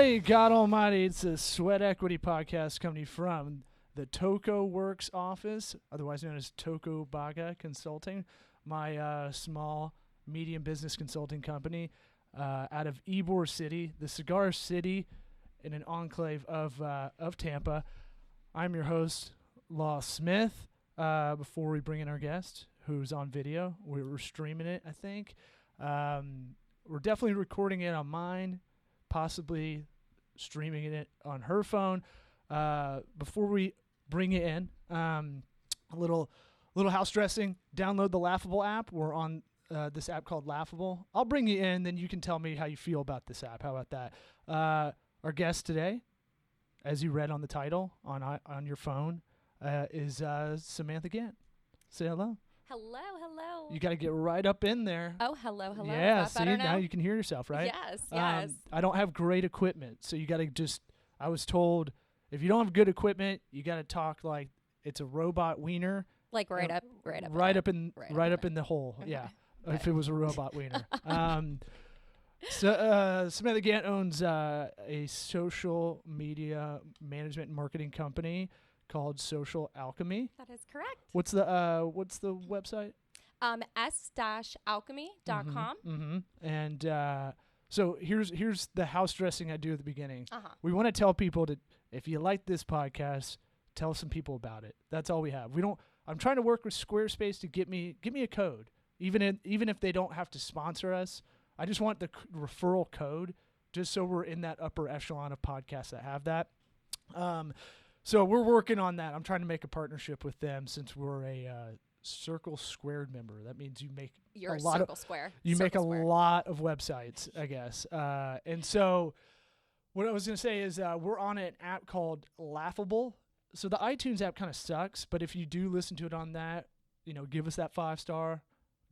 Hey, God Almighty, it's a Sweat Equity podcast coming from the Toko Works office, otherwise known as Toko Baga Consulting, my small, medium business consulting company out of Ybor City, the cigar city in an enclave of Tampa. I'm your host, Law Smith. Before we bring in our guest, who's on video, we're streaming it, I think. We're definitely recording it on mine, possibly streaming it on her phone. Before we bring it in, a little house dressing. Download the Laughable app. We're on this app called Laughable. I'll bring you in, then you can tell me how you feel about this app. How about that? Our guest today, as you read on the title on your phone, is Samantha Gant. Say hello. Hello. You got to get right up in there. Oh, hello. Yeah, Is that see, better now you can hear yourself, right? Yes. I don't have great equipment, so you got to just, I was told, if you don't have good equipment, you got to talk like it's a robot wiener. Like right up in the hole. Okay. Yeah. Okay. If it was a robot wiener. So Samantha Gant owns a social media management and marketing company called Social Alchemy. That is correct. What's the website? s-alchemy.com. Mm-hmm. And so here's the house dressing I do at the beginning. Uh-huh. We want to tell people to, if you like this podcast, tell some people about it. That's all we have. I'm trying to work with Squarespace to get me a code, even if they don't have to sponsor us. I just want the referral code, just so we're in that upper echelon of podcasts that have that. So we're working on that. I'm trying to make a partnership with them since we're a Circle Squared member. That means you make You're a lot Circle of Square. you make a Circle Square. lot of websites, I guess. And so what I was going to say is we're on an app called Laughable. So the iTunes app kind of sucks, but if you do listen to it on that, give us that 5-star,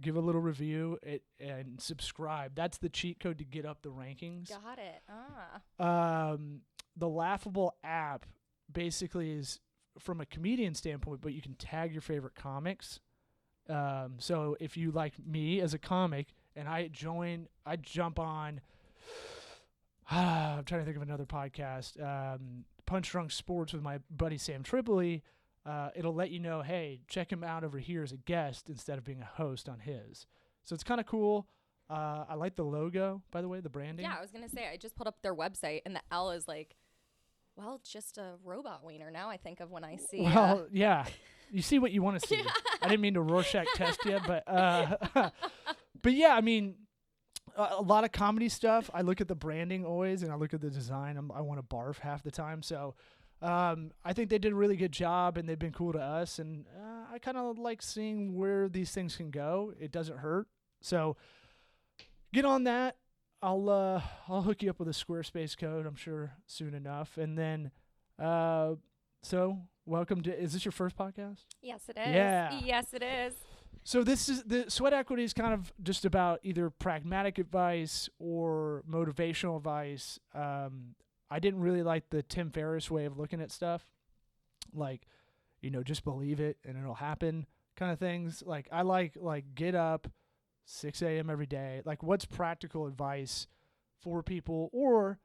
give a little review, and subscribe. That's the cheat code to get up the rankings. Got it. The Laughable app basically is from a comedian standpoint, but you can tag your favorite comics. So if you like me as a comic and I jump on, I'm trying to think of another podcast, Punch Drunk Sports with my buddy Sam Tripoli, it'll let you know, hey, check him out over here as a guest instead of being a host on his. So it's kind of cool. I like the logo, by the way, the branding. Yeah, I was going to say, I just pulled up their website and the L is like, well, it's just a robot wiener. Now I think of when I see. Well, yeah, you see what you want to see. I didn't mean to Rorschach test you, but yeah, I mean, a lot of comedy stuff. I look at the branding always, and I look at the design. I want to barf half the time. So I think they did a really good job, and they've been cool to us. And I kind of like seeing where these things can go. It doesn't hurt. So get on that. I'll hook you up with a Squarespace code, I'm sure, soon enough. And then, so welcome to, is this your first podcast? Yes, it is. Yeah. Yes, it is. So this is, the Sweat Equity is kind of just about either pragmatic advice or motivational advice. I didn't really like the Tim Ferriss way of looking at stuff. Like, just believe it and it'll happen kind of things. Like, I like get up 6 a.m. every day. Like, what's practical advice for people? Or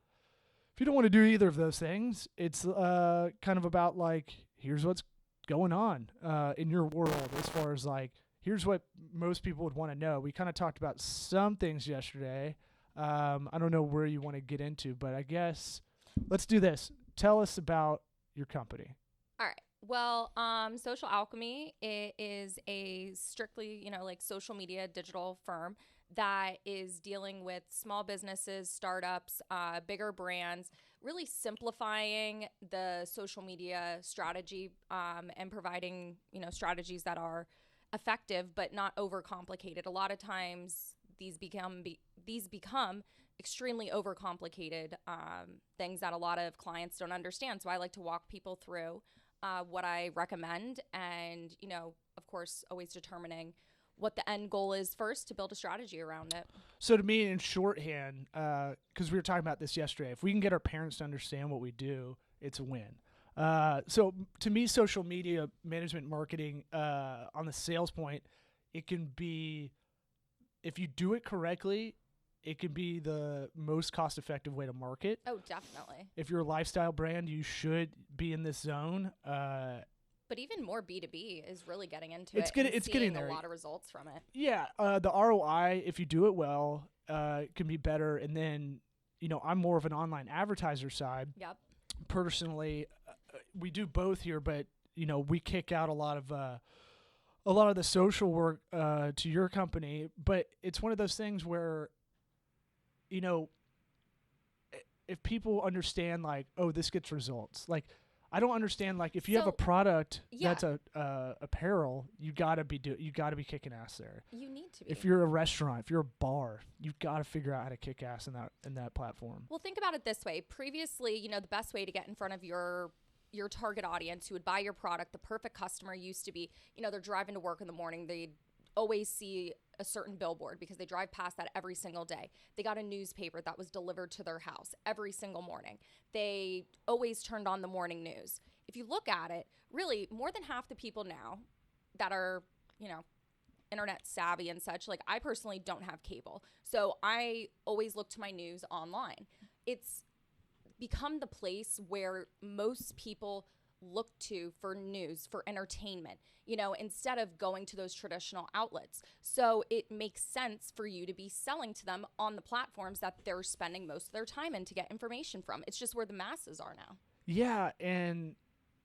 if you don't want to do either of those things, it's kind of about like, here's what's going on in your world as far as like, here's what most people would want to know. We kind of talked about some things yesterday. I don't know where you want to get into, but I guess let's do this. Tell us about your company. All right. Well, Social Alchemy, it is a strictly, like social media digital firm that is dealing with small businesses, startups, bigger brands, really simplifying the social media strategy and providing, strategies that are effective but not overcomplicated. A lot of times these become extremely overcomplicated things that a lot of clients don't understand. So I like to walk people through what I recommend and, of course, always determining what the end goal is first to build a strategy around it. So to me, in shorthand, because we were talking about this yesterday, if we can get our parents to understand what we do, it's a win. So to me, social media management marketing on the sales point, it can be, if you do it correctly, it can be the most cost-effective way to market. Oh, definitely. If you're a lifestyle brand, you should be in this zone. But even more B2B is really getting into It's getting there. A lot of results from it. Yeah, the ROI, if you do it well, can be better. And then, I'm more of an online advertiser side. Yep. Personally, we do both here, but we kick out a lot of the social work to your company. But it's one of those things where, if people understand like, oh, this gets results. Like, I don't understand, like, if you have a product that's a apparel, you gotta be kicking ass there. You need to be. If you're a restaurant, if you're a bar, you've got to figure out how to kick ass in that platform. Well, think about it this way. Previously, the best way to get in front of your target audience who would buy your product, the perfect customer used to be, they're driving to work in the morning. They'd always see a certain billboard because they drive past that every single day. They got a newspaper that was delivered to their house every single morning. They always turned on the morning news. If you look at it, really more than half the people now that are, internet savvy and such, like I personally don't have cable. So I always look to my news online. It's become the place where most people look to for news, for entertainment, instead of going to those traditional outlets. So it makes sense for you to be selling to them on the platforms that they're spending most of their time in to get information from. It's just where the masses are now. Yeah, and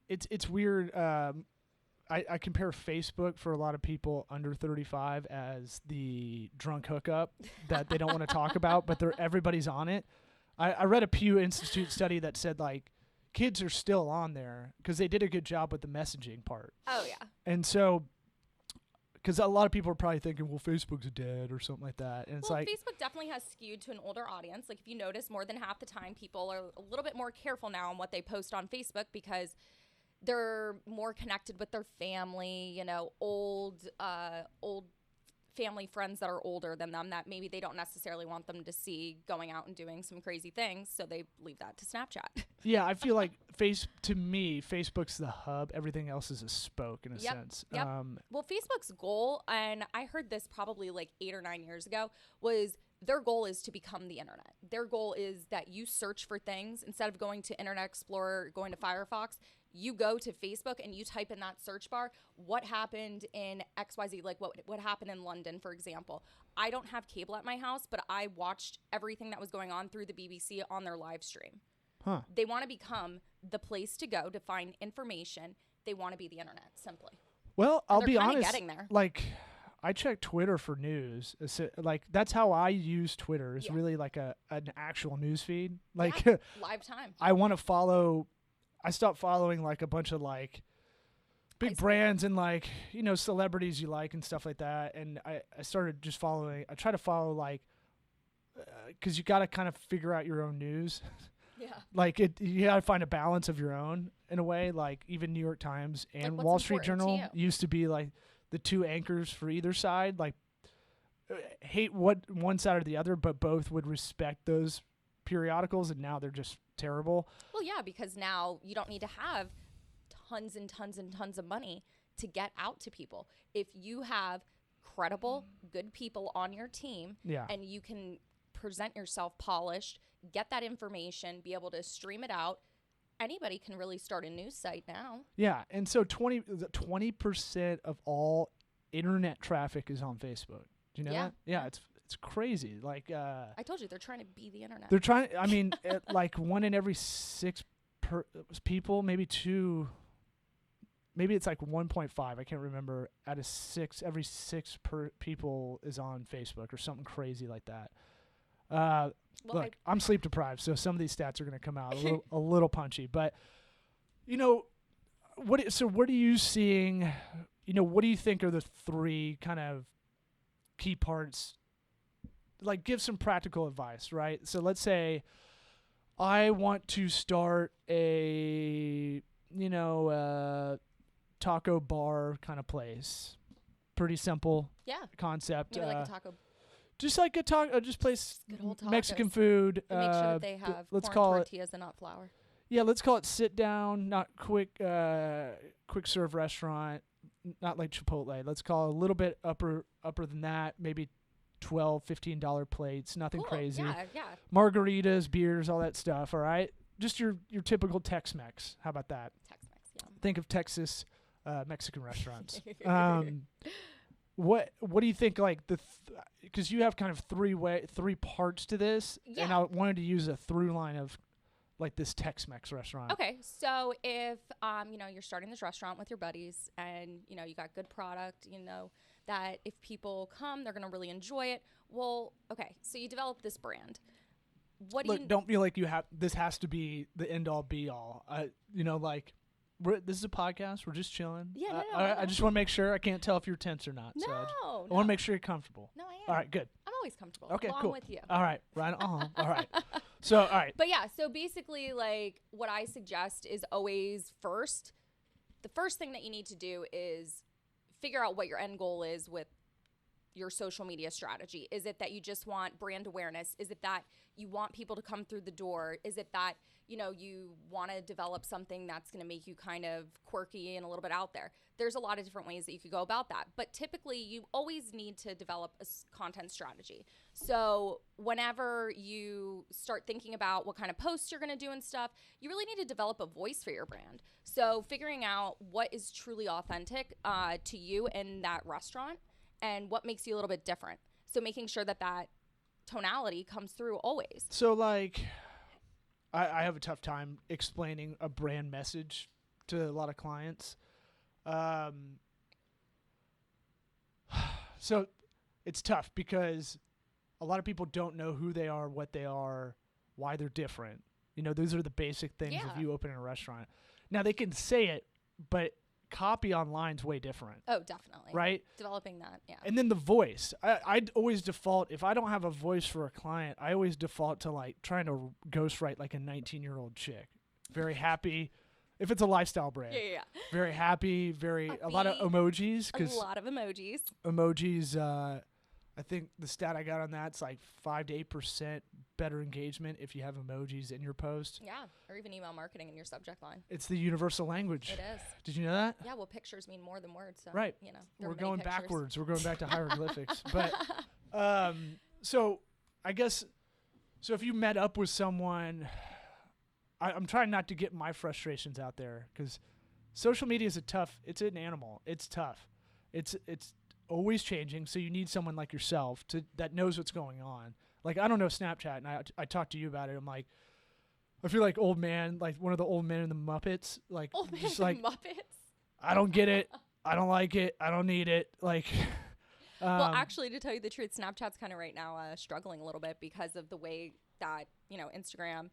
it's weird. I compare Facebook for a lot of people under 35 as the drunk hookup that they don't want to talk about, but everybody's on it. I read a Pew Institute study that said, like, kids are still on there because they did a good job with the messaging part. Oh, yeah. And so, because a lot of people are probably thinking, well, Facebook's dead or something like that. And it's like, Facebook definitely has skewed to an older audience. Like, if you notice, more than half the time, people are a little bit more careful now on what they post on Facebook because they're more connected with their family, old family friends that are older than them that maybe they don't necessarily want them to see going out and doing some crazy things, so they leave that to Snapchat. Yeah, I feel like to me, Facebook's the hub. Everything else is a spoke in a sense. Yep. Well, Facebook's goal, and I heard this probably like 8 or 9 years ago, was their goal is to become the internet. Their goal is that you search for things instead of going to Internet Explorer, going to Firefox. You go to Facebook and you type in that search bar, what happened in XYZ, like what happened in London, for example. I don't have cable at my house, but I watched everything that was going on through the BBC on their live stream. Huh. They want to become the place to go to find information. They want to be the internet, simply. Well, I'll be honest. Getting there. Like, I check Twitter for news. Like, that's how I use Twitter. It's really like an actual news feed. Like, live time. I want to follow. I stopped following like a bunch of like big brands and like, celebrities you like and stuff like that. And I started just following. I try to follow like, because you got to kind of figure out your own news. Yeah. Like you got to find a balance of your own in a way. Like even New York Times and Wall Street Journal used to be like the two anchors for either side. Like hate what one side or the other, but both would respect those periodicals, and now they're just terrible. Well, yeah, because now you don't need to have tons and tons and tons of money to get out to people. If you have credible, good people on your team, and you can present yourself polished, get that information, be able to stream it out, anybody can really start a news site now. Yeah, and so 20% of all internet traffic is on Facebook. Do you know that? Yeah, it's crazy. Like I told you, they're trying to be the internet. They're trying. I mean, like 1 in every 6 people, maybe 2. Maybe it's like 1.5. I can't remember. Out of 6, every 6 people is on Facebook or something crazy like that. Look, I'm sleep deprived, so some of these stats are going to come out a little punchy. But what are you seeing? What do you think are the 3 kind of key parts? Like, give some practical advice, right? So let's say I want to start a taco bar kind of place. Pretty simple concept. Maybe like a taco. Just like a taco, just place good old tacos. Mexican food. But make sure that they have let's corn call tortillas and not flour. Yeah, let's call it sit down, not quick serve restaurant, not like Chipotle. Let's call it a little bit upper than that, maybe $12, $15 plates, nothing Cool. crazy. Yeah. Margaritas, beers, all that stuff, all right? Just your typical Tex-Mex. How about that? Tex-Mex, yeah. Think of Texas Mexican restaurants. What do you think, like, because you have kind of three parts to this, and I wanted to use a through line of, like, this Tex-Mex restaurant. Okay, so if you're starting this restaurant with your buddies, and you got good product, that if people come, they're gonna really enjoy it. Well, okay, so you develop this brand. Don't feel like this has to be the end all be all. This is a podcast. We're just chilling. Yeah, I just want to make sure. I can't tell if you're tense or not. No, I want to make sure you're comfortable. No, I am. All right, good. I'm always comfortable. Okay, along cool. with you. All right, right on. All right. So, all right. But yeah, so basically, like, what I suggest is always the first thing that you need to do is figure out what your end goal is with your social media strategy. Is it that you just want brand awareness? Is it that you want people to come through the door? Is it that, you want to develop something that's going to make you kind of quirky and a little bit out there? There's a lot of different ways that you could go about that. But typically, you always need to develop a content strategy. So whenever you start thinking about what kind of posts you're going to do and stuff, you really need to develop a voice for your brand. So figuring out what is truly authentic to you in that restaurant and what makes you a little bit different. So making sure that tonality comes through always. So, like, I have a tough time explaining a brand message to a lot of clients. So it's tough because a lot of people don't know who they are, what they are, why they're different. Those are the basic things of you opening a restaurant. Now, they can say it, but copy online is way different. Oh, definitely. Right? Developing that, yeah. And then the voice. I'd always default, if I don't have a voice for a client, I always default to, like, trying to ghostwrite, like, a 19-year-old chick. Very happy. If it's a lifestyle brand. Yeah. Very happy, a lot of emojis. A lot of emojis. Emojis, I think the stat I got on that's like 5 to 8% better engagement if you have emojis in your post. Yeah, or even email marketing in your subject line. It's the universal language. It is. Did you know that? Yeah, well, pictures mean more than words. So, right. We're going backwards. We're going back to hieroglyphics. But so I guess, so if you met up with someone, I'm trying not to get my frustrations out there because social media is it's an animal. It's tough. It's always changing, so you need someone like yourself that knows what's going on. Like, I don't know Snapchat, and I talked to you about it. I'm like, I feel like old man, like one of the old men in the Muppets. Like, old man just in like, the Muppets? I don't get it. I don't like it. I don't need it. Like, well, actually, to tell you the truth, Snapchat's kind of right now struggling a little bit because of the way that, Instagram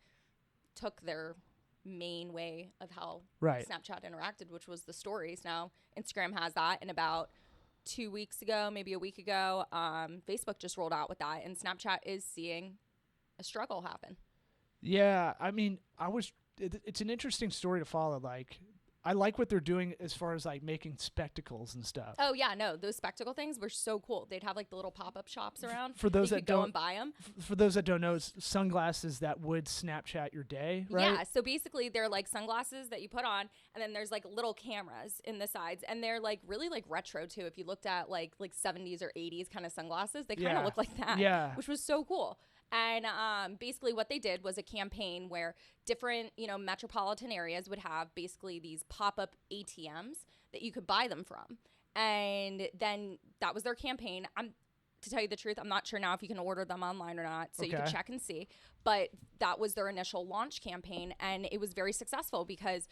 took their main way of how Snapchat interacted, which was the stories. Now, Instagram has that, and about 2 weeks ago, maybe a week ago, Facebook just rolled out with that, and Snapchat is seeing a struggle happen. Yeah, I mean, it's an interesting story to follow. Like, I like what they're doing as far as, like, making spectacles and stuff. Oh yeah, no, those spectacle things were so cool. They'd have, like, the little pop-up shops around. For those that don't go and buy them. For those that don't know, it's sunglasses that would Snapchat your day, right? Yeah, so basically they're like sunglasses that you put on, and then there's like little cameras in the sides, and they're like really like retro too. If you looked at like 70s or 80s kind of sunglasses, they kind of look like that. Yeah, which was so cool. And basically what they did was a campaign where different, metropolitan areas would have basically these pop-up ATMs that you could buy them from. And then that was their campaign. To tell you the truth, I'm not sure now if you can order them online or not, so you can check and see. But that was their initial launch campaign, and it was very successful because,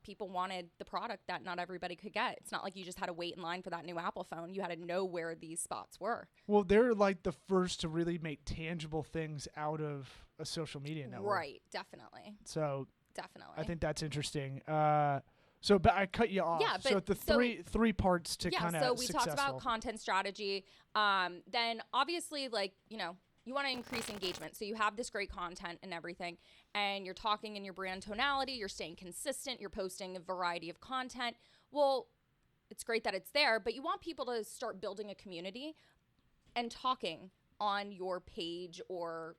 people wanted the product that not everybody could get. It's not like you just had to wait in line for that new Apple phone. You had to know where these spots were. Well, they're like the first to really make tangible things out of a social media network. Right, definitely. So definitely, I think that's interesting. But I cut you off. Yeah, but three parts to kind of so we talked about content strategy. Then obviously, you want to increase engagement. So you have this great content and everything, and you're talking in your brand tonality, you're staying consistent, you're posting a variety of content. Well, it's great that it's there, but you want people to start building a community and talking on your page or,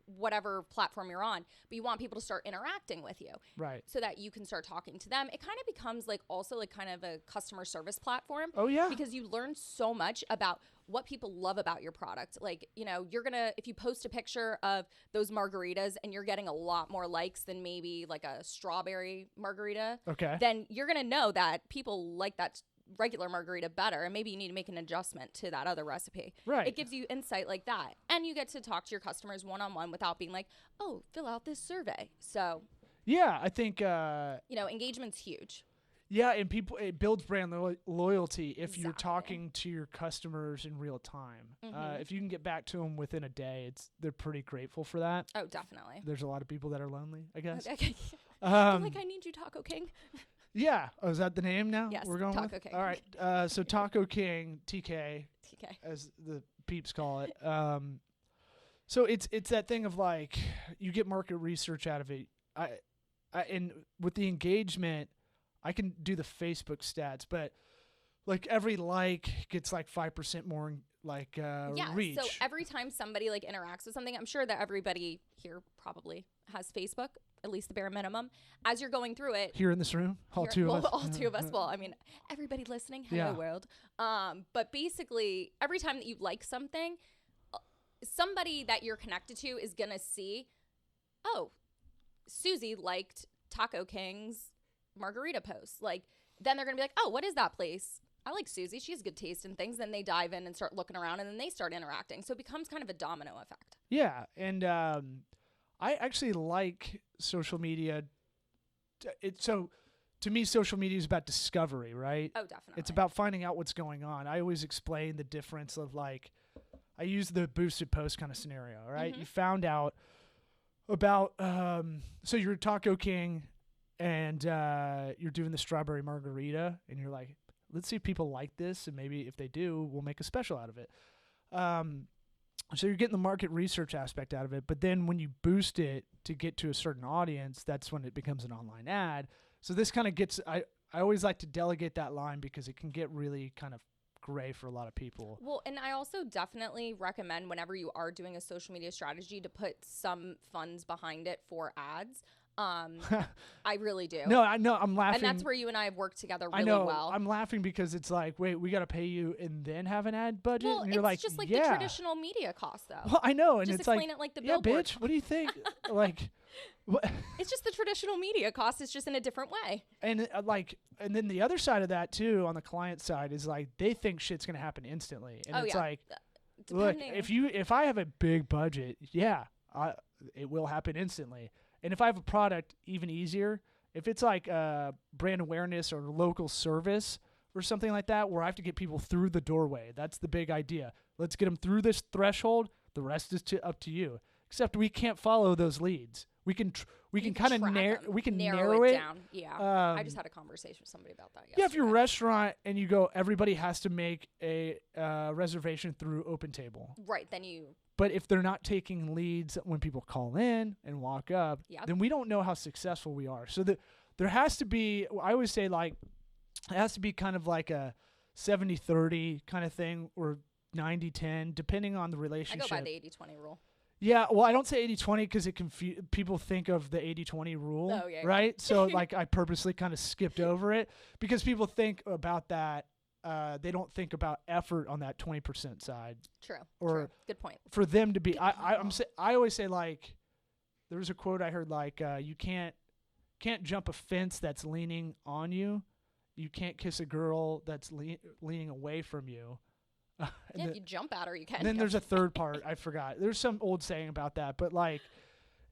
whatever platform you're on, but you want people to start interacting with you. Right. So that you can start talking to them. It kind of becomes like also like kind of a customer service platform. Oh, yeah. Because you learn so much about what people love about your product. Like, you know, if you post a picture of those margaritas and you're getting a lot more likes than maybe like a strawberry margarita, Okay. then you're going to know that people like that regular margarita better, and maybe you need to make an adjustment to that other recipe. Right. It gives you insight like that, and you get to talk to your customers one-on-one without being like, oh, fill out this survey. So yeah, I think engagement's huge. yeah, and it builds brand loyalty if you're Exactly. talking to your customers in real time. If you can get back to them within a day, they're pretty grateful for that. Oh, definitely. There's a lot of people that are lonely, I guess. Okay. I'm like, I need you, Taco King. Yeah. Oh, is that the name now? Yes, we're going Taco with? King. All right. So Taco King, TK, TK. as the peeps call it. So it's that thing of like you get market research out of it. And with the engagement, I can do the Facebook stats, but like every like gets like 5% more like reach. So every time somebody like interacts with something, I'm sure that everybody here probably has Facebook, at least the bare minimum. As you're going through it, here in this room, all two of us. All two of us. Well, I mean, everybody listening, hello world. But basically, every time that you like something, somebody that you're connected to is gonna see, oh, Susie liked Taco King's margarita post. Like, then they're gonna be like, oh, what is that place? I like Susie. She has good taste in things. Then they dive in and start looking around, and then they start interacting. So it becomes kind of a domino effect. Yeah, and I actually like social media. So to me, social media is about discovery, right? Oh, definitely. It's about finding out what's going on. I always explain the difference of like, I use the boosted post kind of scenario, right? Mm-hmm. You found out about, so you're Taco King and you're doing the strawberry margarita and you're like, let's see if people like this. And maybe if they do, we'll make a special out of it. So you're getting the market research aspect out of it. But then when you boost it to get to a certain audience, that's when it becomes an online ad. So this kind of gets, I always like to delegate that line because it can get really kind of gray for a lot of people. Well, and I also definitely recommend whenever you are doing a social media strategy to put some funds behind it for ads. I really do. No, I know. I'm laughing. And that's where you and I have worked together really I know. well. I'm laughing because it's like, wait, we got to pay you and then have an ad budget? Well, and you're it's like, just like yeah. the traditional media cost, though. Well, I know. And Just it's like, explain it like the yeah, billboard. bitch, what do you think? Like, what? It's just the traditional media cost. It's just in a different way. And and then the other side of that too, on the client side, is like they think shit's gonna happen instantly, and it's like, look, if I have a big budget, yeah, it will happen instantly. And if I have a product, even easier. If it's like brand awareness or local service or something like that, where I have to get people through the doorway, that's the big idea. Let's get them through this threshold. The rest is up to you. Except we can't follow those leads. We can kind of narrow it down. Yeah, I just had a conversation with somebody about that yesterday. Yeah, if you're a restaurant and you go, everybody has to make a reservation through OpenTable. Right, then you. But if they're not taking leads when people call in and walk up, then we don't know how successful we are. So there has to be, I always say, like, it has to be kind of like a 70-30 kind of thing or 90-10, depending on the relationship. I go by the 80-20 rule. Yeah, well, I don't say 80-20 because people think of the 80-20 rule, right? So, like, I purposely kind of skipped over it because people think about that. They don't think about effort on that 20% side. True. Good point. For them to be, I always say, like, there was a quote I heard, like, you can't jump a fence that's leaning on you. You can't kiss a girl that's leaning away from you. If you jump at her, you can. Then there's a third part. I forgot. There's some old saying about that, but like,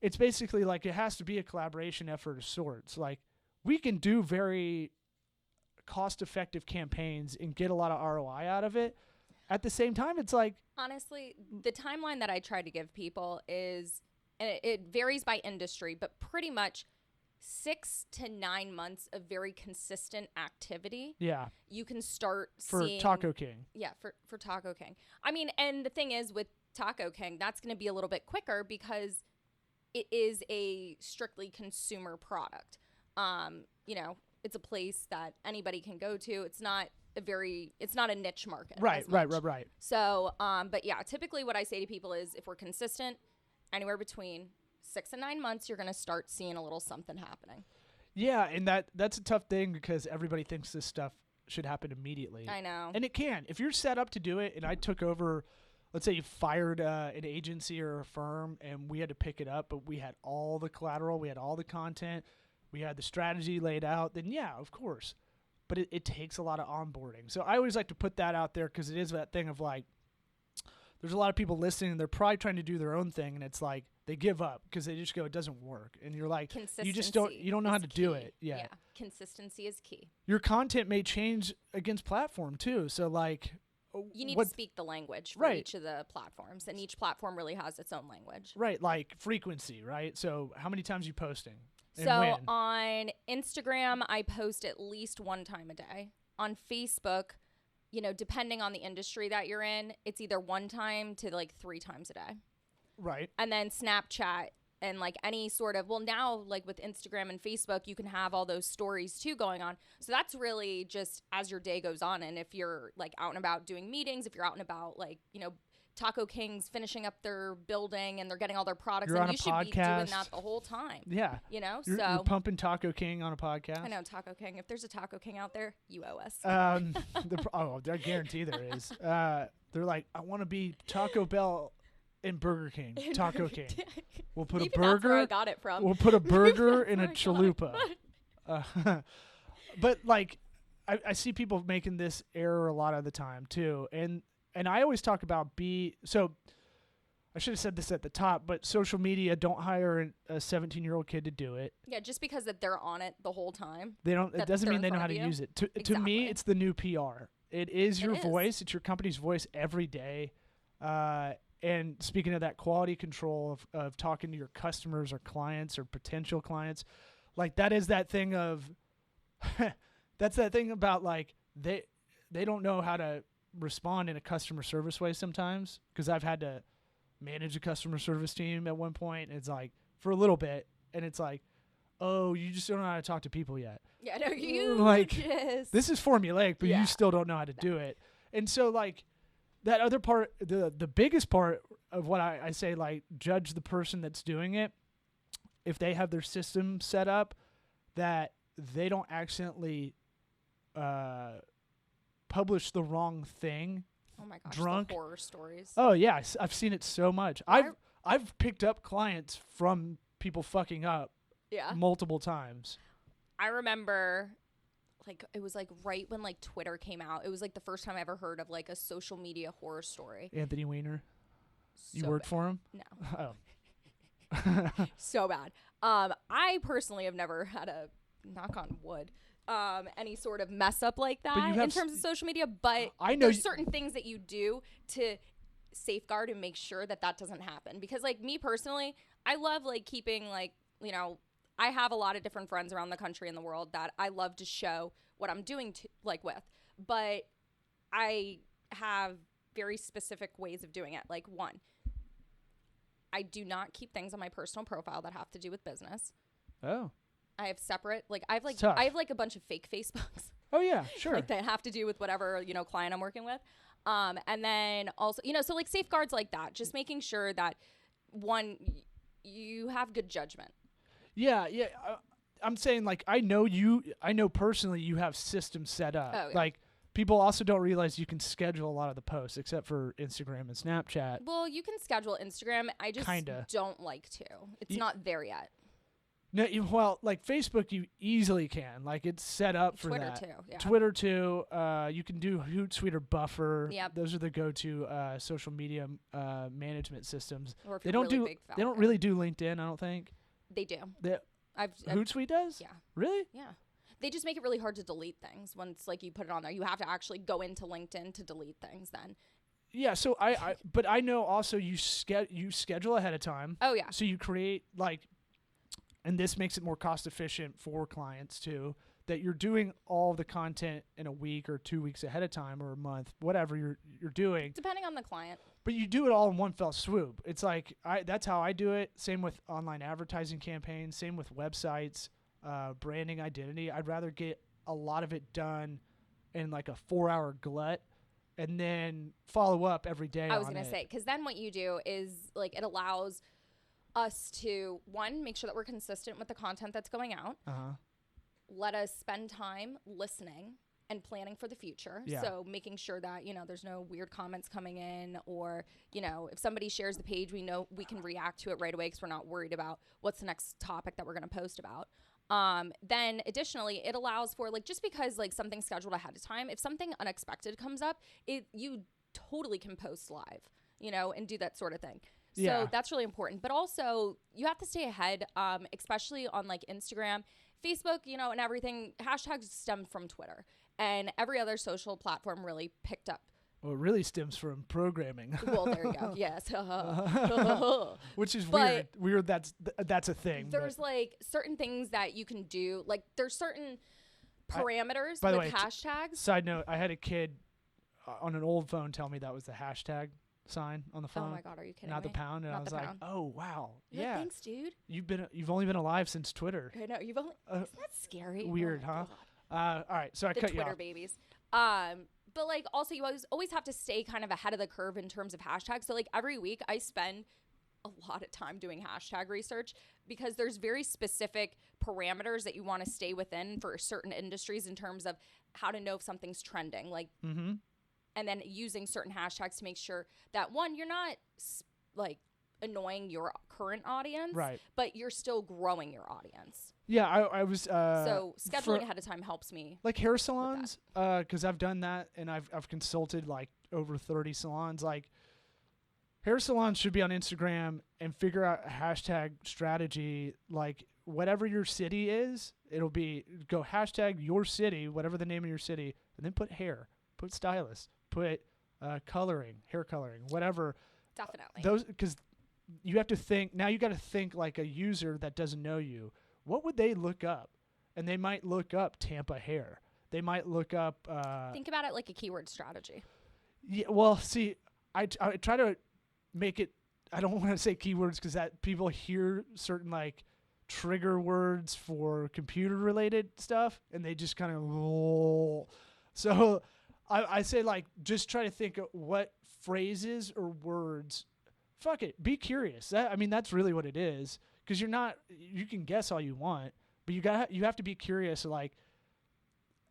it's basically like it has to be a collaboration effort of sorts. Like, we can do very cost-effective campaigns and get a lot of ROI out of it. At the same time, it's like, honestly, the timeline that I try to give people is, and it varies by industry, but pretty much 6 to 9 months of very consistent activity. Yeah. You can start seeing. For Taco King. Yeah, for Taco King. I mean, and the thing is with Taco King, that's going to be a little bit quicker because it is a strictly consumer product. It's a place that anybody can go to. It's not a niche market. Right. So, but yeah, typically what I say to people is if we're consistent, anywhere between 6 and 9 months, you're going to start seeing a little something happening. Yeah, and that's a tough thing because everybody thinks this stuff should happen immediately. I know. And it can. If you're set up to do it, and I took over, let's say you fired an agency or a firm, and we had to pick it up, but we had all the collateral, we had all the content, we had the strategy laid out, then yeah, of course. But it takes a lot of onboarding. So I always like to put that out there because it is that thing of like, there's a lot of people listening, and they're probably trying to do their own thing, and it's like they give up because they just go, it doesn't work. And you're like, you don't know how to do it. Yeah. Consistency is key. Your content may change against platform too. So like, you need to speak the language for each of the platforms, and each platform really has its own language. Right. Like frequency, right? So how many times are you posting? So on Instagram, I post at least 1 time a day. On Facebook, depending on the industry that you're in, it's either 1 time to like 3 times a day. Right. And then Snapchat and like any sort of, now like with Instagram and Facebook, you can have all those stories too going on. So that's really just as your day goes on. And if you're like out and about doing meetings, if you're out and about like, Taco King's finishing up their building and they're getting all their products, and you should be doing that the whole time. Yeah. You're pumping Taco King on a podcast. I know, Taco King. If there's a Taco King out there, you owe us. I guarantee there is. They're like, I want to be Taco Bell and Burger King. Taco King. We'll put Maybe a burger. That's where I got it from. We'll put a burger in a chalupa. But like, I see people making this error a lot of the time too, and I always talk about so I should have said this at the top, but social media, don't hire a 17-year-old kid to do it. Yeah, just because that they're on it the whole time. It doesn't mean they know how to use it. To me, it's the new PR. It is your voice. It's your company's voice every day. And speaking of that quality control of talking to your customers or clients or potential clients, like that is that thing of that's that thing about like they don't know how to respond in a customer service way sometimes, because I've had to manage a customer service team at one point, and it's like for a little bit, and it's like, oh, you just don't know how to talk to people yet. Yeah, no, you like just... this is formulaic, but you still don't know how to do it. And so like that other part, the biggest part of what I say, like judge the person that's doing it if they have their system set up that they don't accidentally publish the wrong thing. Oh my gosh, drunk. The horror stories. Oh yeah, I've seen it so much. I've picked up clients from people fucking up multiple times. I remember like it was like right when like Twitter came out. It was like the first time I ever heard of like a social media horror story. Anthony Weiner. You worked for him? No. Oh. So bad. I personally have never had a, knock on wood, any sort of mess up like that in terms of social media, but I know there's certain things that you do to safeguard and make sure that doesn't happen. Because like me personally, I love like keeping like, I have a lot of different friends around the country and the world that I love to show what I'm doing with, but I have very specific ways of doing it. Like one, I do not keep things on my personal profile that have to do with business. Oh. I have separate, like I have like a bunch of fake Facebooks. Oh yeah, sure. Like that have to do with whatever, client I'm working with. And then also, so like safeguards like that, just making sure that one, you have good judgment. Yeah. I'm saying like, I know personally you have systems set up. Oh, yeah. Like people also don't realize you can schedule a lot of the posts except for Instagram and Snapchat. Well, you can schedule Instagram. I just don't like to. It's not there yet. No, well, like Facebook, you easily can. Like it's set up for Twitter that. Too, yeah. Twitter too. You can do Hootsuite or Buffer. Yep. Those are the go-to social media management systems. Or if they you're don't really They don't really do LinkedIn, I don't think. They do. Hootsuite does? Yeah. Really? Yeah. They just make it really hard to delete things once like you put it on there. You have to actually go into LinkedIn to delete things then. Yeah, so but I know also you schedule ahead of time. Oh yeah. So you create like, and this makes it more cost efficient for clients too, that you're doing all the content in a week or 2 weeks ahead of time or a month, whatever you're doing. Depending on the client. But you do it all in one fell swoop. It's like that's how I do it. Same with online advertising campaigns. Same with websites, branding, identity. I'd rather get a lot of it done in like a 4-hour glut, and then follow up every day. I was gonna say, because then what you do is like it allows us to, one, make sure that we're consistent with the content that's going out. Let us spend time listening and planning for the future. Yeah. So making sure that, there's no weird comments coming in, or, if somebody shares the page, we know we can react to it right away because we're not worried about what's the next topic that we're going to post about. Then additionally, it allows for, like, just because like something's scheduled ahead of time, if something unexpected comes up, you totally can post live, and do that sort of thing. So that's really important. But also you have to stay ahead, especially on like Instagram, Facebook, and everything. Hashtags stem from Twitter, and every other social platform really picked up. Well, it really stems from programming. Well, there you go. Yes. Which is But weird. That's a thing. There's like certain things that you can do. Like there's certain parameters by the with way, hashtags. Side note, I had a kid on an old phone tell me that was the hashtag sign on the phone. Oh my God, are you kidding Not me? the pound. And Not I was the like, pound. oh, wow. You're Yeah. like, thanks, dude. You've only been alive since Twitter. I know. You've only, isn't that scary? Weird, oh my huh? God. All right. So I The cut you Twitter off. babies. But like also you always have to stay kind of ahead of the curve in terms of hashtags. So like every week I spend a lot of time doing hashtag research because there's very specific parameters that you want to stay within for certain industries in terms of how to know if something's trending. Like, and then using certain hashtags to make sure that, one, you're not like annoying your current audience, Right. but you're still growing your audience. Yeah, I was. So scheduling ahead of time helps me. Like hair salons, because I've done that and I've consulted like over 30 salons. Like hair salons should be on Instagram and figure out a hashtag strategy. Like whatever your city is, it'll be go hashtag your city, whatever the name of your city, and then put hair, put stylist, put coloring, hair coloring, whatever. Definitely. Those, because you have to think now. You got to think like a user that doesn't know you. What would they look up? And they might look up Tampa hair. They might look up. Think about it like a keyword strategy. Yeah. Well, see, I try to make it. I don't want to say keywords because that people hear certain like trigger words for computer related stuff, and they just kind of. So, I say like just try to think of what phrases or words. Fuck it. Be curious. That's really what it is. Because you can guess all you want, but you have to be curious. Like,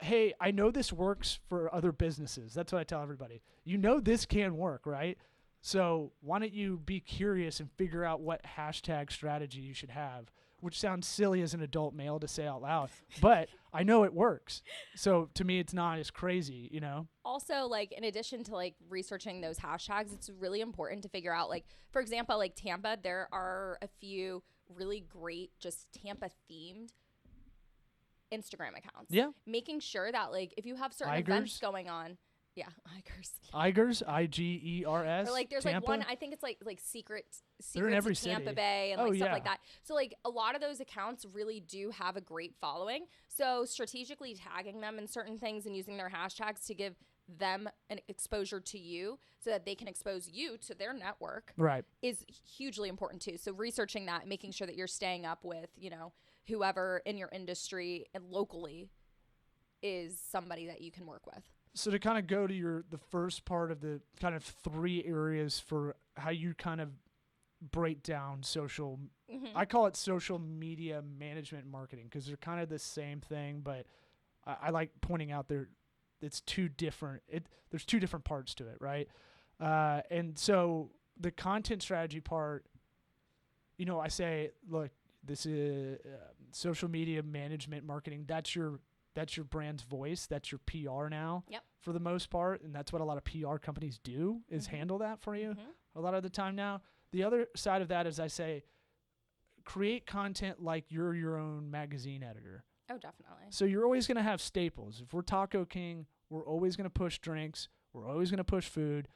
hey, I know this works for other businesses. That's what I tell everybody. This can work, right? So why don't you be curious and figure out what hashtag strategy you should have? Which sounds silly as an adult male to say out loud, but I know it works. So to me, it's not as crazy, Also, like in addition to like researching those hashtags, it's really important to figure out, like, for example, like Tampa, there are a few really great just Tampa themed Instagram accounts. Yeah. Making sure that like if you have certain events going on. Yeah, Igers, Igers. Or like there's Tampa. like one, I think it's like secrets in every of Tampa city. Bay and like stuff like that. So like a lot of those accounts really do have a great following. So strategically tagging them in certain things and using their hashtags to give them an exposure to you so that they can expose you to their network is hugely important too. So researching that, making sure that you're staying up with, whoever in your industry and locally is somebody that you can work with. So to kind of go to the first part of the kind of 3 areas for how you kind of break down social, I call it social media management marketing because they're kind of the same thing, but I like pointing out it's two different. There's 2 different parts to it, right? And so the content strategy part, I say, look, this is social media management marketing. That's your brand's voice. That's your PR now for the most part. And that's what a lot of PR companies do is handle that for you a lot of the time now. The other side of that is I say, create content like you're your own magazine editor. Oh, definitely. So you're always going to have staples. If we're Taco King, we're always going to push drinks. We're always going to push food.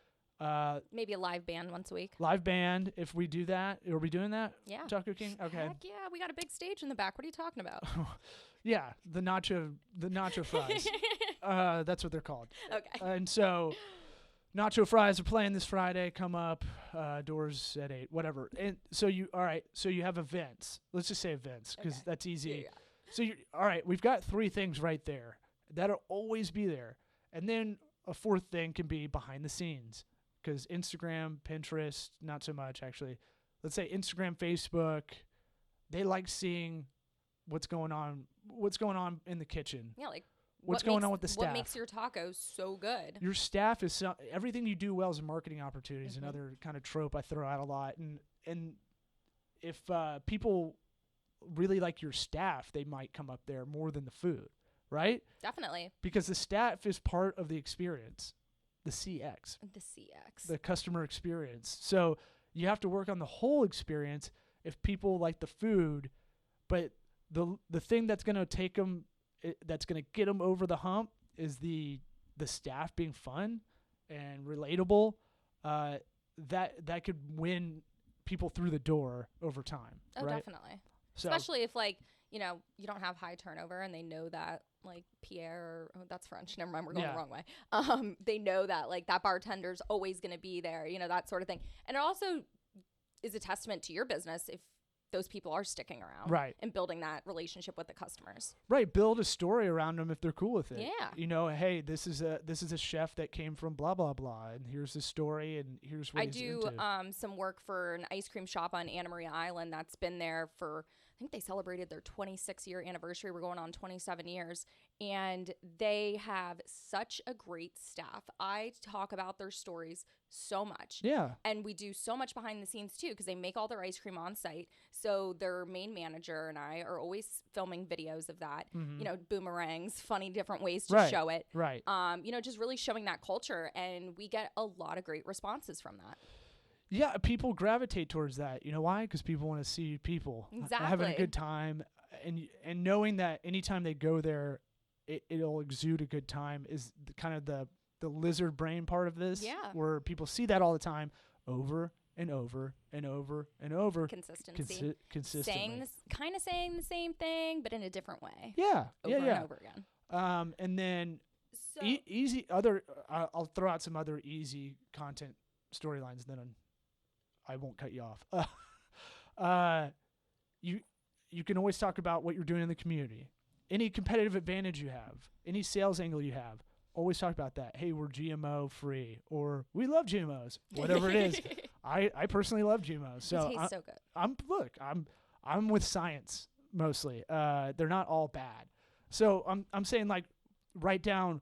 Maybe a live band once a week. Live band, if we do that. Are we doing that? Yeah. Taco King? Okay. Heck yeah, we got a big stage in the back. What are you talking about? Yeah, the nacho fries. That's what they're called. Okay. And so nacho fries are playing this Friday. Come up, doors at 8, whatever. And so you have events. Let's just say events because that's easy. Yeah. So all right, we've got 3 things right there. That'll always be there. And then a 4th thing can be behind the scenes because Instagram, Pinterest, not so much actually. let's say Instagram, Facebook, they like seeing what's going on in the kitchen. Yeah, like what's going on with the staff. What makes your tacos so good? Your staff is everything you do well is a marketing opportunity. Is another kind of trope I throw out a lot. And if people really like your staff, they might come up there more than the food, right? Definitely. Because the staff is part of the experience, the CX. The customer experience. So you have to work on the whole experience if people like the food, but the thing that's going to take them, that's going to get them over the hump is the staff being fun and relatable. That could win people through the door over time. Oh, right? Definitely. So, especially if you don't have high turnover and they know that Pierre, that's French. Never mind, we're going the wrong way. They know that that bartender's always going to be there, that sort of thing. And it also is a testament to your business if those people are sticking around, right, and building that relationship with the customers. Right, build a story around them if they're cool with it. Yeah. Hey, this is a chef that came from blah blah blah, and here's the story, and here's what he's into. I do some work for an ice cream shop on Anna Maria Island that's been there for, I think they celebrated their 26-year anniversary. We're going on 27 years, and they have such a great staff. I talk about their stories so much. Yeah. And we do so much behind the scenes too, because they make all their ice cream on site. So their main manager and I are always filming videos of that, boomerangs, funny different ways to show it. Right. Just really showing that culture. And we get a lot of great responses from that. Yeah, people gravitate towards that. You know why? Because people want to see people having a good time, and knowing that anytime they go there, it'll exude a good time is kind of the lizard brain part of this. Yeah. Where people see that all the time, over and over and over and over. Consistency. Consistently. Saying the same thing, but in a different way. Yeah. Over and over again. And then easy other. I'll throw out some other easy content storylines, and then I won't cut you off. You can always talk about what you're doing in the community, any competitive advantage you have, any sales angle you have. Always talk about that. Hey, we're GMO free, or we love GMOs, whatever it is. I personally love GMOs. So it tastes so good. I'm with science mostly. They're not all bad. So I'm saying write down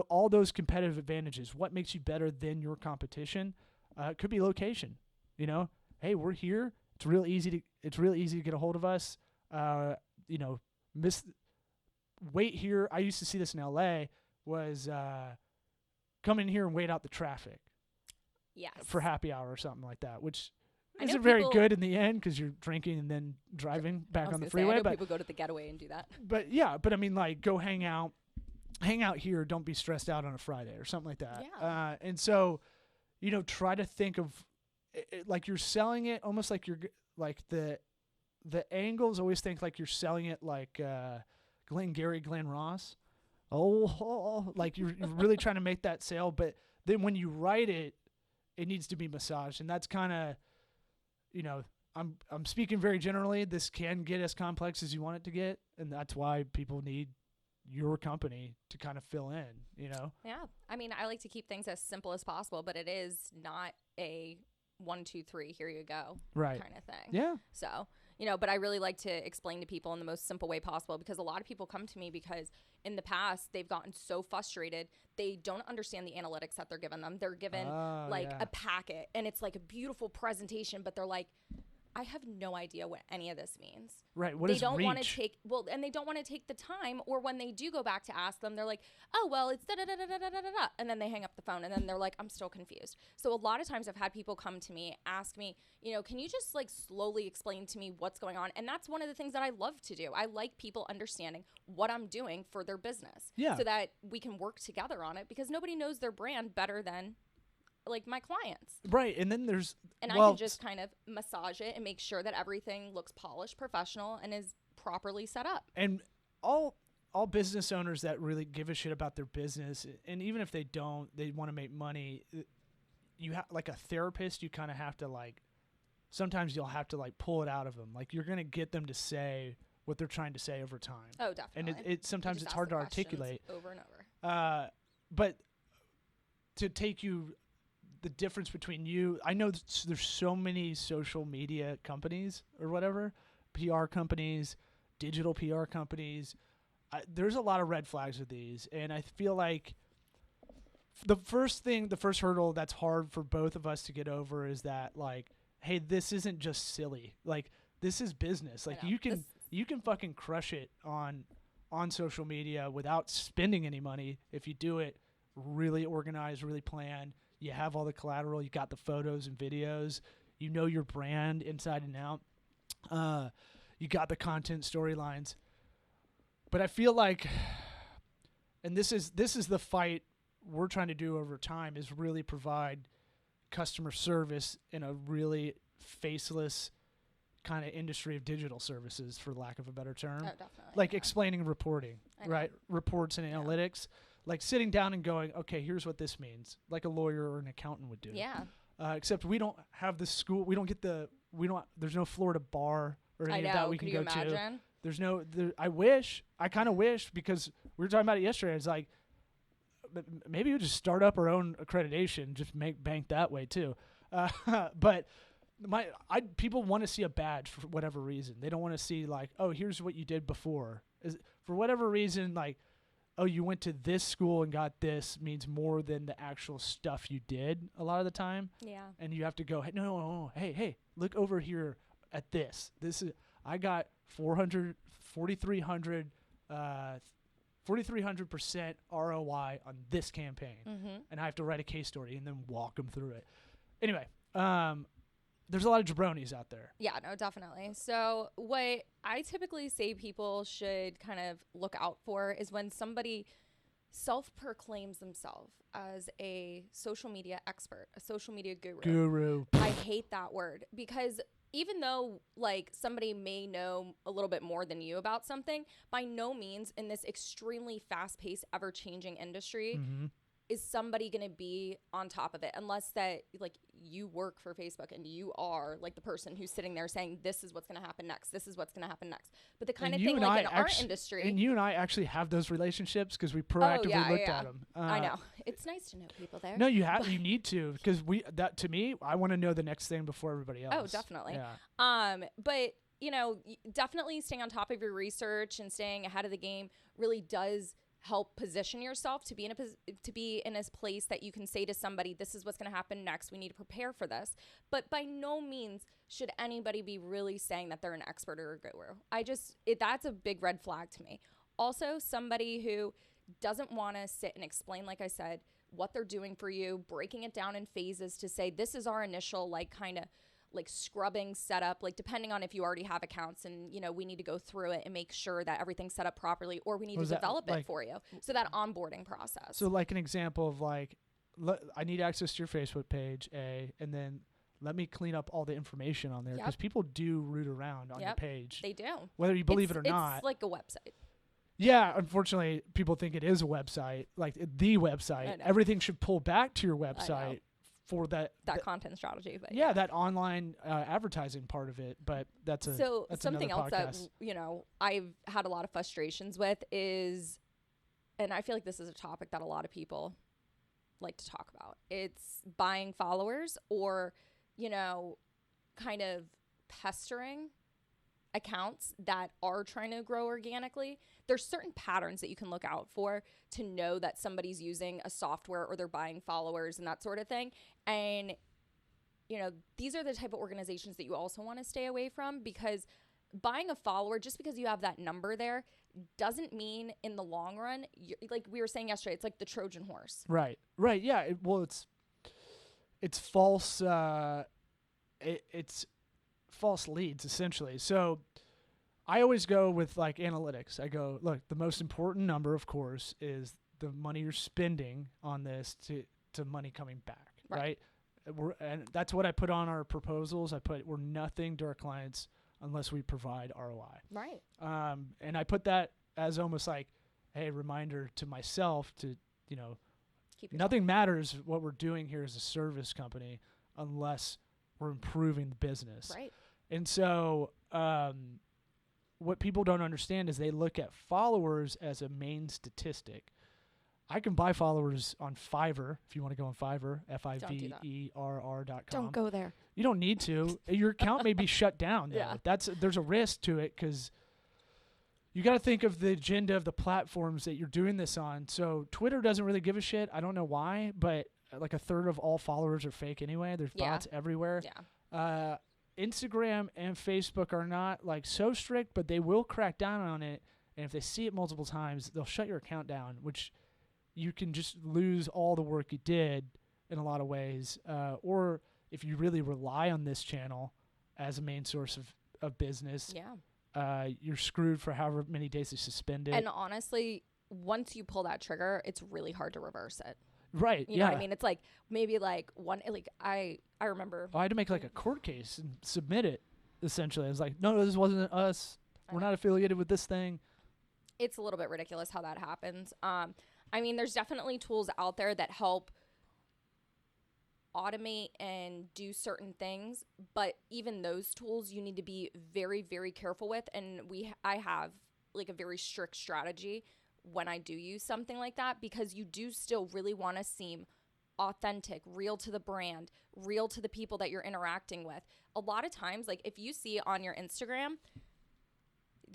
all those competitive advantages. What makes you better than your competition? It could be location. Hey, we're here. It's real easy to get a hold of us. Wait here. I used to see this in LA. Was come in here and wait out the traffic. Yes. For happy hour or something like that, which isn't very good in the end because you're drinking and then driving back on the freeway. But people go to the getaway and do that. But I mean, go hang out here. Don't be stressed out on a Friday or something like that. Yeah. And so, try to think of it, you're selling it almost like you're the angles. Always think like you're selling it like Glenn Ross. You're really trying to make that sale, but then when you write it, it needs to be massaged, and that's kind of, I'm speaking very generally. This can get as complex as you want it to get, and that's why people need your company to kind of fill in. Yeah, I mean, I like to keep things as simple as possible, but it is not a 1, 2, 3, here you go, right, kind of thing. Yeah. So. But I really like to explain to people in the most simple way possible, because a lot of people come to me because in the past they've gotten so frustrated. They don't understand the analytics that they're given them. They're given a packet and it's like a beautiful presentation, but they're like, I have no idea what any of this means. Right. What they is don't reach? want to take and they don't want to take the time, or when they do go back to ask them, they're like, oh well, it's da da da da da da da, and then they hang up the phone, and then they're like, I'm still confused. So a lot of times I've had people come to me, ask me, can you just slowly explain to me what's going on? And that's one of the things that I love to do. I like people understanding what I'm doing for their business, so that we can work together on it, because nobody knows their brand better than my clients. Right. And then I can just kind of massage it and make sure that everything looks polished, professional, and is properly set up. And all business owners that really give a shit about their business, and even if they don't, they want to make money, you have like a therapist, you kind of have to sometimes you'll have to pull it out of them. You're going to get them to say what they're trying to say over time. Oh, definitely. And sometimes it's hard to articulate over and over. But to take you the difference between you. I know there's so many social media companies or whatever, PR companies, digital PR companies. There's a lot of red flags with these, and I feel like the first hurdle that's hard for both of us to get over is that, like, hey, this isn't just silly. Like, this is business. Like, you can fucking crush it on social media without spending any money if you do it really organized, really planned. You have all the collateral. You got the photos and videos. You know your brand inside and out. You got the content storylines. But I feel like, and this is the fight we're trying to do over time, is really provide customer service in a really faceless kind of industry of digital services, for lack of a better term. Oh, definitely. Like explaining reporting, right? Reports and analytics. Like sitting down and going, okay, here's what this means, like a lawyer or an accountant would do. Yeah. Except we don't have the school. We don't get there's no Florida bar or any of that we can go to. There's no, I kind of wish, because we were talking about it yesterday. It's like, maybe we just start up our own accreditation, just make bank that way too. But people want to see a badge for whatever reason. They don't want to see like, oh, here's what you did before. For whatever reason, like, oh, you went to this school and got this means more than the actual stuff you did a lot of the time. Yeah. And you have to go, hey, no, hey, look over here at this. I got 4,300% ROI on this campaign. Mm-hmm. And I have to write a case story and then walk them through it. Anyway, there's a lot of jabronis out there. Yeah, no, definitely. So what I typically say people should kind of look out for is when somebody self-proclaims themselves as a social media expert, a social media guru. I hate that word, because even though like somebody may know a little bit more than you about something, by no means in this extremely fast-paced, ever-changing industry is somebody going to be on top of it, unless that like you work for Facebook and you are like the person who's sitting there saying, this is what's going to happen next. This is what's going to happen next. But the kind of thing like in our industry. And you and I actually have those relationships because we proactively looked at them. I know. It's nice to know people there. No, you need to, because to me, I want to know the next thing before everybody else. Oh, definitely. Yeah. But you know, definitely staying on top of your research and staying ahead of the game really does help position yourself to be in a place that you can say to somebody, this is what's going to happen next. We need to prepare for this. But by no means should anybody be really saying that they're an expert or a guru. That's a big red flag to me. Also, somebody who doesn't want to sit and explain, like I said, what they're doing for you, breaking it down in phases to say, this is our initial like kind of like scrubbing setup, like depending on if you already have accounts and, you know, we need to go through it and make sure that everything's set up properly, or we need to develop it for you. So that onboarding process. So like an example of like, I need access to your Facebook page, and then let me clean up all the information on there, because people do root around on your page. They do. Whether you believe it or not. It's like a website. Yeah, unfortunately, people think it is a website, like the website. Everything should pull back to your website for that content strategy. But that online advertising part of it. But that's something else podcast. that, you know, I've had a lot of frustrations with is, and I feel like this is a topic that a lot of people like to talk about. It's buying followers, or, you know, kind of pestering accounts that are trying to grow organically. There's certain patterns that you can look out for to know that somebody's using a software or they're buying followers and that sort of thing. And, you know, these are the type of organizations that you also want to stay away from, because buying a follower, just because you have that number there, doesn't mean in the long run, like we were saying yesterday, it's like the Trojan horse. Right. Yeah. It's false. It's false leads, essentially. So I always go with like analytics. I go, look, the most important number, of course, is the money you're spending on this to money coming back, right? And that's what I put on our proposals. We're nothing to our clients unless we provide ROI. Right. And I put that as almost like, hey, reminder to myself to, you know, nothing matters what we're doing here as a service company unless we're improving the business. Right. And so what people don't understand is they look at followers as a main statistic. I can buy followers on Fiverr if you want to go on Fiverr, Fiverr.com. Don't go there. You don't need to. Your account may be shut down. Though. Yeah. There's a risk to it because you got to think of the agenda of the platforms that you're doing this on. So Twitter doesn't really give a shit. I don't know why, but like a third of all followers are fake anyway. There's bots everywhere. Yeah. Instagram and Facebook are not like so strict, but they will crack down on it. And if they see it multiple times, they'll shut your account down, which you can just lose all the work you did in a lot of ways. Or if you really rely on this channel as a main source of business, you're screwed for however many days they suspend it. And honestly, once you pull that trigger, it's really hard to reverse it. Right. You know what I mean? It's like maybe like one, like I remember. I had to make like a court case and submit it, essentially. I was like, no, this wasn't us. We're not affiliated with this thing. It's a little bit ridiculous how that happens. I mean, there's definitely tools out there that help automate and do certain things, but even those tools you need to be very, very careful with. And I have like a very strict strategy when I do use something like that, because you do still really want to seem authentic, real to the brand, real to the people that you're interacting with. A lot of times, like if you see on your Instagram,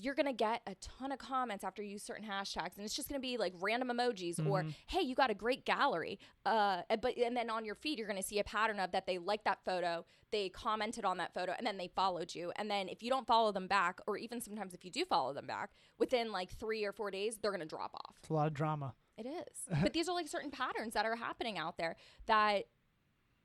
you're going to get a ton of comments after you use certain hashtags, and it's just going to be like random emojis or, hey, you got a great gallery. And then on your feed, you're going to see a pattern of that. They liked that photo, they commented on that photo, and then they followed you. And then if you don't follow them back, or even sometimes if you do follow them back, within like 3 or 4 days, they're going to drop off. It's a lot of drama. It is. But these are like certain patterns that are happening out there that,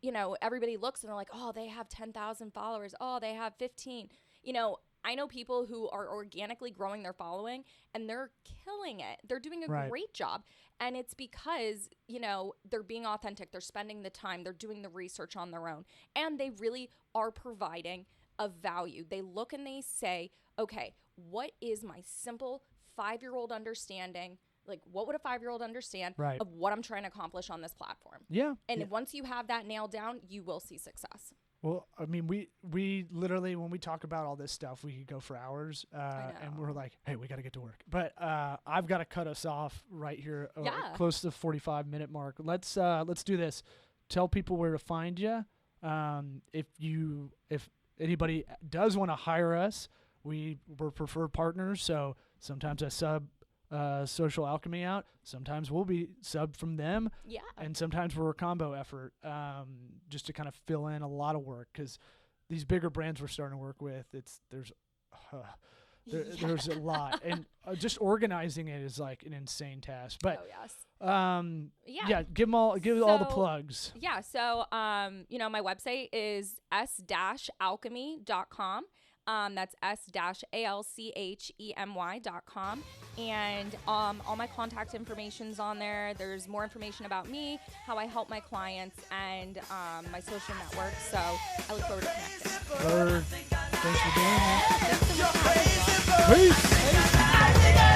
you know, everybody looks and they're like, oh, they have 10,000 followers. Oh, they have 15. You know, I know people who are organically growing their following and they're killing it. They're doing a great job. And it's because, you know, they're being authentic. They're spending the time. They're doing the research on their own. And they really are providing a value. They look and they say, okay, what is my simple 5-year-old understanding? Like, what would a 5-year-old understand of what I'm trying to accomplish on this platform? Yeah. And once you have that nailed down, you will see success. Well, I mean, we literally, when we talk about all this stuff, we could go for hours, and we're like, hey, we got to get to work. But I've got to cut us off right here, close to the 45-minute mark. Let's do this. Tell people where to find you. If anybody does want to hire us, we're preferred partners. So sometimes I sub Social Alchemy out. Sometimes we'll be subbed from them. Yeah. And sometimes we're a combo effort, just to kind of fill in a lot of work, because these bigger brands we're starting to work with, there's a lot, and just organizing it is like an insane task. But give all the plugs. Yeah. So you know, my website is s-alchemy.com. That's s-alchemy.com. And all my contact information's on there. There's more information about me, how I help my clients, and my social network. So I look forward to connecting. Thanks for doing that. Peace.